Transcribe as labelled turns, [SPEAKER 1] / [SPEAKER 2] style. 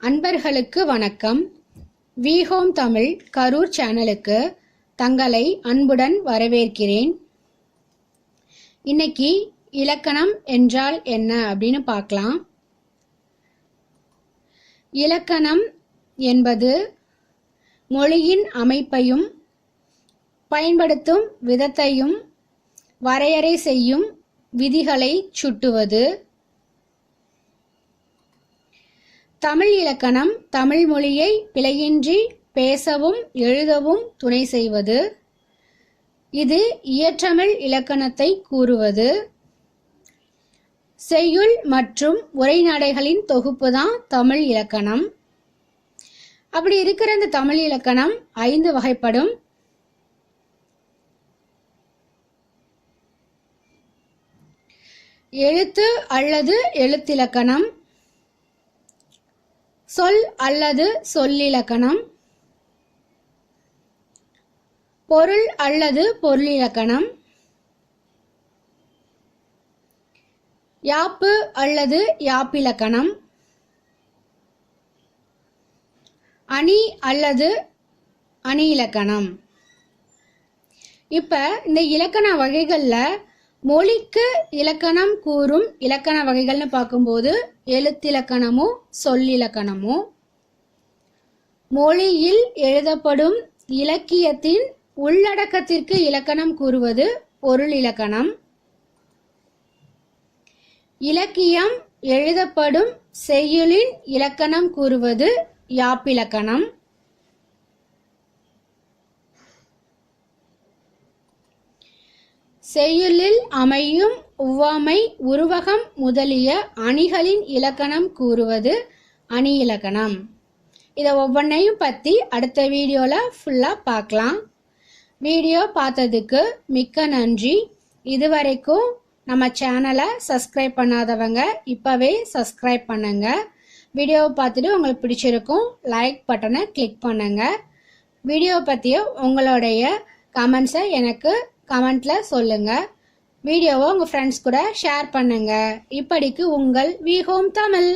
[SPEAKER 1] அன்பர்களுக்கு வணக்கம். We home Tamil Karur சேனலுக்கு தங்களை அன்புடன் வரவேற்கிறேன். இன்னைக்கு இலக்கணம் என்றால் என்ன அப்படின்னு பார்க்கலாம். இலக்கணம் என்பது மொழியின் அமைப்பையும் பயன்படுத்தும் விதத்தையும் வரையறை செய்யும் விதிகளை சுட்டுவது. தமிழ் இலக்கணம் தமிழ் மொழியை பிழையின்றி பேசவும் எழுதவும் துணை செய்வது. இது இயற்றமிழ் இலக்கணத்தை கூறுவது. செய்யுள் மற்றும் உரைநடைகளின் தொகுப்பு தான் தமிழ் இலக்கணம். அப்படி இருக்கிற இந்த தமிழ் இலக்கணம் 5 வகைப்படும். எழுத்து அல்லது எழுத்திலக்கணம், சொல் அல்லது சொல்லிலக்கணம், பொருள் அல்லது பொருளிலக்கணம், யாப்பு அல்லது யாப்பிலக்கணம், அணி அல்லது அணி இலக்கணம். இப்ப இந்த இலக்கண வகைகள்ல மொழிக்கு இலக்கணம் கூறும் இலக்கண வகைகள்னு பார்க்கும்போது எழுத்திலக்கணமும் சொல்லிலக்கணமும், மொழியில் எழுதப்படும் இலக்கியத்தின் உள்ளடக்கத்திற்கு இலக்கணம் கூறுவது பொருள் இலக்கணம், இலக்கியம் எழுதப்படும் செய்யுளின் இலக்கணம் கூறுவது யாப்பிலக்கணம், செய்யுளில் அமையும் உவமை உருவகம் முதலிய அணிகளின் இலக்கணம் கூறுவது அணி இலக்கணம். இதை ஒவ்வொன்றையும் பற்றி அடுத்த வீடியோவில் ஃபுல்லாக பார்க்கலாம். வீடியோ பார்த்ததுக்கு மிக்க நன்றி. இதுவரைக்கும் நம்ம சேனலை சப்ஸ்கிரைப் பண்ணாதவங்க இப்போவே சப்ஸ்கிரைப் பண்ணுங்க. வீடியோவை பார்த்துட்டு உங்களுக்கு பிடிச்சிருக்கும் லைக் பட்டனை கிளிக் பண்ணுங்க. வீடியோ பற்றிய உங்களுடைய கமெண்ட்ஸை எனக்கு கமெண்ட்ல சொல்லுங்க. வீடியோவை உங்க ஃப்ரெண்ட்ஸ் கூட ஷேர் பண்ணுங்க. இப்படிக்கு உங்கள் வி ஹோம் தமிழ்.